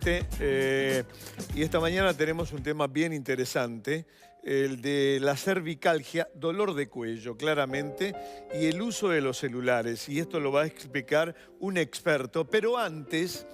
nuevamente. Y esta mañana tenemos un tema bien interesante, el de la cervicalgia, dolor de cuello, claramente, y el uso de los celulares. Y esto lo va a explicar un experto. Pero antes,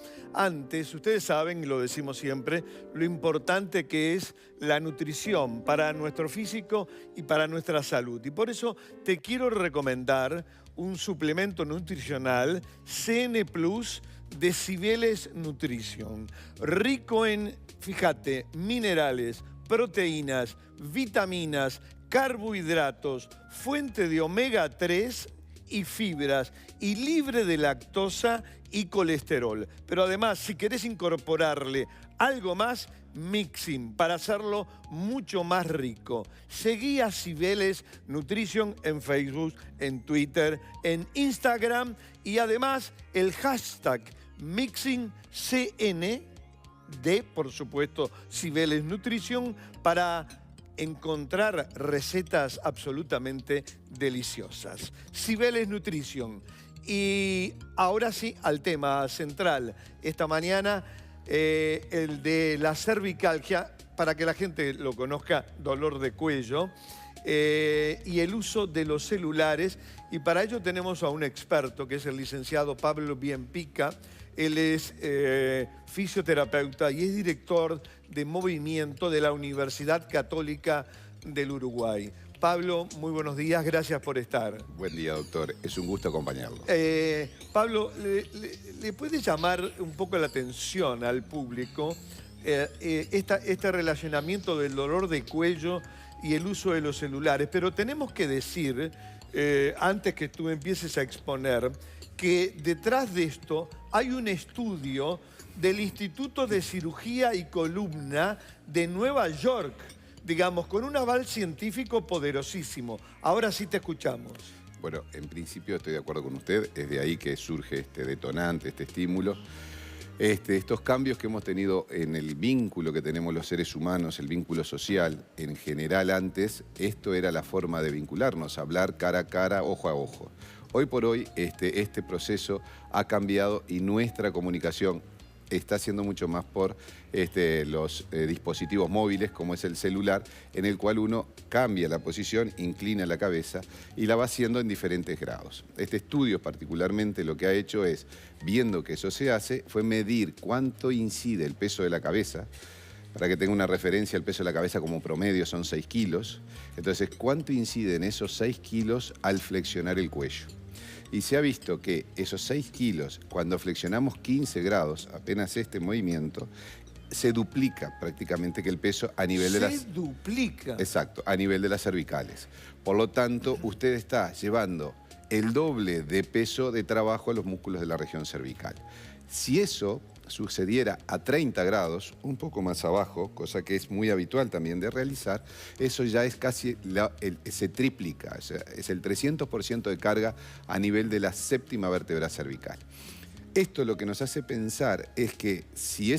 ustedes saben, y lo decimos siempre, lo importante que es la nutrición para nuestro físico y para nuestra salud. Y por eso te quiero recomendar un suplemento nutricional CN Plus de Cibeles Nutrition, rico en, fíjate, minerales, proteínas, vitaminas, carbohidratos, fuente de omega 3 y fibras, y libre de lactosa y colesterol. Pero además, si querés incorporarle algo más, mixing, para hacerlo mucho más rico. Seguí a Cibeles Nutrition en Facebook, en Twitter, en Instagram, y además el hashtag MixingCN de, por supuesto, Cibeles Nutrition, para encontrar recetas absolutamente deliciosas. Cibeles Nutrition. Y ahora sí, al tema central. Esta mañana, el de la cervicalgia, para que la gente lo conozca, dolor de cuello, y el uso de los celulares. Y para ello tenemos a un experto, que es el licenciado Pablo Bienpica. Él es fisioterapeuta y es director de movimiento de la Universidad Católica del Uruguay. Pablo, muy buenos días, gracias por estar. Buen día, doctor. Es un gusto acompañarlo. Pablo, ¿le puede llamar un poco la atención al público este relacionamiento del dolor de cuello y el uso de los celulares? Pero tenemos que decir, antes que tú empieces a exponer, que detrás de esto hay un estudio del Instituto de Cirugía y Columna de Nueva York, digamos, con un aval científico poderosísimo. Ahora sí te escuchamos. Bueno, en principio estoy de acuerdo con usted. Es de ahí que surge este detonante, este estímulo. Estos cambios que hemos tenido en el vínculo que tenemos los seres humanos, el vínculo social, en general antes, esto era la forma de vincularnos, hablar cara a cara, ojo a ojo. Hoy por hoy este proceso ha cambiado y nuestra comunicación está siendo mucho más por los dispositivos móviles, como es el celular, en el cual uno cambia la posición, inclina la cabeza y la va haciendo en diferentes grados. Este estudio particularmente lo que ha hecho es, viendo que eso se hace, fue medir cuánto incide el peso de la cabeza. Para que tenga una referencia, el peso de la cabeza como promedio son 6 kilos. Entonces, ¿cuánto inciden esos 6 kilos al flexionar el cuello? Y se ha visto que esos 6 kilos, cuando flexionamos 15 grados, apenas este movimiento, se duplica prácticamente que el peso a nivel de las... Se duplica. Exacto, a nivel de las cervicales. Por lo tanto, usted está llevando el doble de peso de trabajo a los músculos de la región cervical. Si eso sucediera a 30 grados, un poco más abajo, cosa que es muy habitual también de realizar, eso ya es casi, se triplica, o sea, es el 300% de carga a nivel de la séptima vértebra cervical. Esto lo que nos hace pensar es que si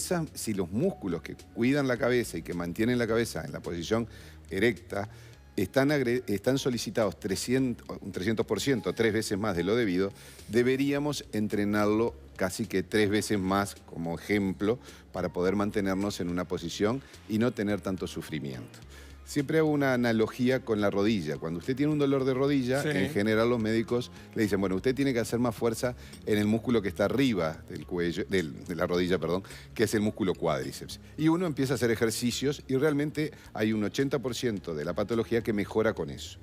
los músculos que cuidan la cabeza y que mantienen la cabeza en la posición erecta, están solicitados un 300%, 3 veces más de lo debido, deberíamos entrenarlo casi que 3 veces más como ejemplo para poder mantenernos en una posición y no tener tanto sufrimiento. Siempre hago una analogía con la rodilla. Cuando usted tiene un dolor de rodilla, sí, en general los médicos le dicen, bueno, usted tiene que hacer más fuerza en el músculo que está arriba del cuello, de la rodilla, perdón, que es el músculo cuádriceps. Y uno empieza a hacer ejercicios y realmente hay un 80% de la patología que mejora con eso.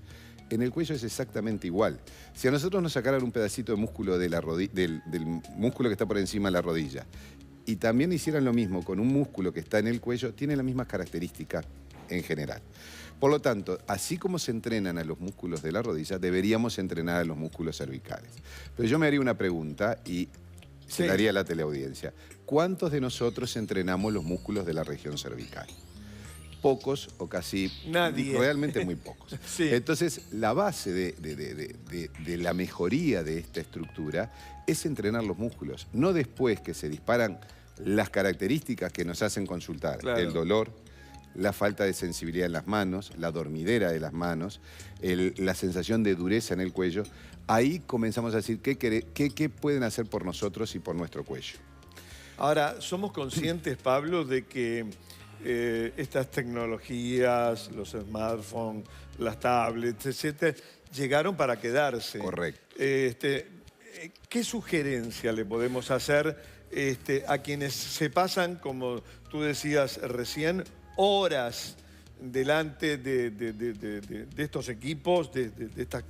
En el cuello es exactamente igual. Si a nosotros nos sacaran un pedacito de músculo de del músculo que está por encima de la rodilla y también hicieran lo mismo con un músculo que está en el cuello, tiene las mismas características en general. Por lo tanto, así como se entrenan a los músculos de la rodilla, deberíamos entrenar a los músculos cervicales. Pero yo me haría una pregunta y se la haría a la teleaudiencia. ¿Cuántos de nosotros entrenamos los músculos de la región cervical? Pocos o casi... Nadie. Realmente muy pocos. Sí. Entonces, la base de la mejoría de esta estructura es entrenar los músculos. No después que se disparan las características que nos hacen consultar. Claro. El dolor, la falta de sensibilidad en las manos, la dormidera de las manos, la sensación de dureza en el cuello. Ahí comenzamos a decir qué pueden hacer por nosotros y por nuestro cuello. Ahora, somos conscientes, Pablo, de que estas tecnologías, los smartphones, las tablets, etcétera, llegaron para quedarse. Correcto. ¿Qué sugerencia le podemos hacer a quienes se pasan, como tú decías recién, horas delante de estos equipos, de estas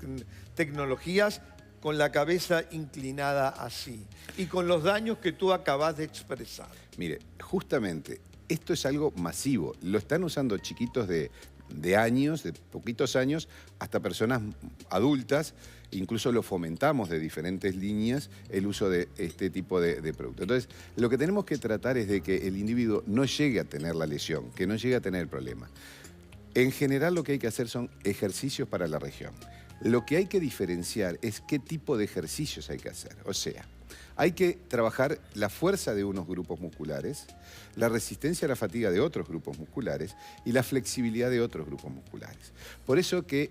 tecnologías, con la cabeza inclinada así y con los daños que tú acabas de expresar? Mire, justamente, esto es algo masivo. Lo están usando chiquitos de años, de poquitos años, hasta personas adultas. Incluso lo fomentamos de diferentes líneas el uso de este tipo de productos. Entonces, lo que tenemos que tratar es de que el individuo no llegue a tener la lesión, que no llegue a tener el problema. En general, lo que hay que hacer son ejercicios para la región. Lo que hay que diferenciar es qué tipo de ejercicios hay que hacer. O sea, hay que trabajar la fuerza de unos grupos musculares, la resistencia a la fatiga de otros grupos musculares y la flexibilidad de otros grupos musculares. Por eso que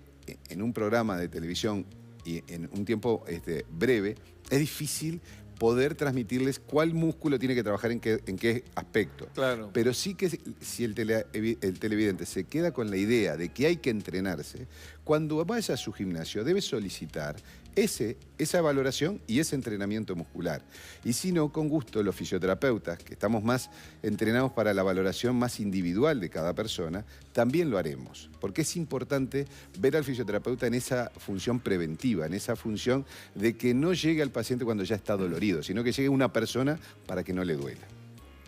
en un programa de televisión y en un tiempo breve, es difícil poder transmitirles cuál músculo tiene que trabajar en qué aspecto. Claro. Pero sí que si el televidente se queda con la idea de que hay que entrenarse, cuando vaya a su gimnasio debe solicitar esa valoración y ese entrenamiento muscular. Y si no, con gusto los fisioterapeutas, que estamos más entrenados para la valoración más individual de cada persona, también lo haremos. Porque es importante ver al fisioterapeuta en esa función preventiva, en esa función de que no llegue al paciente cuando ya está dolorido, sino que llegue una persona para que no le duela.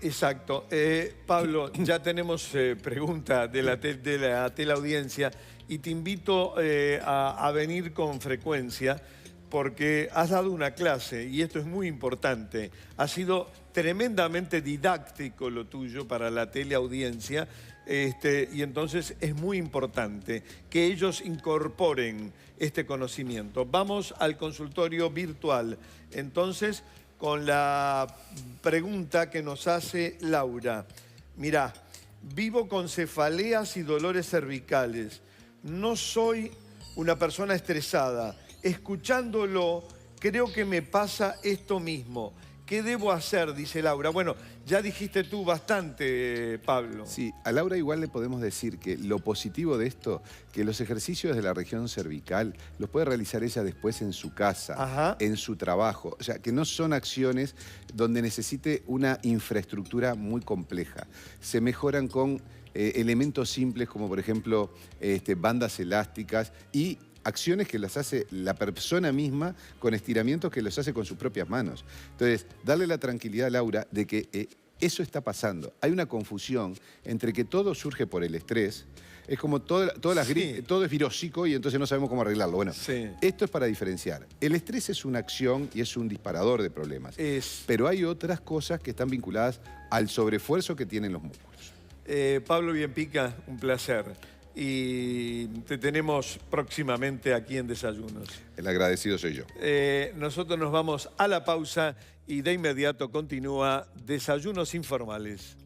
Exacto. Pablo, ya tenemos pregunta de la teleaudiencia y te invito a venir con frecuencia porque has dado una clase y esto es muy importante. Ha sido tremendamente didáctico lo tuyo para la teleaudiencia y entonces es muy importante que ellos incorporen este conocimiento. Vamos al consultorio virtual. Entonces, con la pregunta que nos hace Laura. Mirá, vivo con cefaleas y dolores cervicales. No soy una persona estresada. Escuchándolo, creo que me pasa esto mismo. ¿Qué debo hacer?, dice Laura. Bueno, ya dijiste tú bastante, Pablo. Sí, a Laura igual le podemos decir que lo positivo de esto, que los ejercicios de la región cervical los puede realizar ella después en su casa, Ajá, en su trabajo. O sea, que no son acciones donde necesite una infraestructura muy compleja. Se mejoran con elementos simples como, por ejemplo, bandas elásticas y acciones que las hace la persona misma con estiramientos que los hace con sus propias manos. Entonces, darle la tranquilidad a Laura de que eso está pasando. Hay una confusión entre que todo surge por el estrés. Es como todas las gripes, todo es virósico y entonces no sabemos cómo arreglarlo. Bueno, esto es para diferenciar. El estrés es una acción y es un disparador de problemas. Pero hay otras cosas que están vinculadas al sobreesfuerzo que tienen los músculos. Pablo Bienpica, un placer. Y te tenemos próximamente aquí en Desayunos. El agradecido soy yo. Nosotros nos vamos a la pausa y de inmediato continúa Desayunos Informales.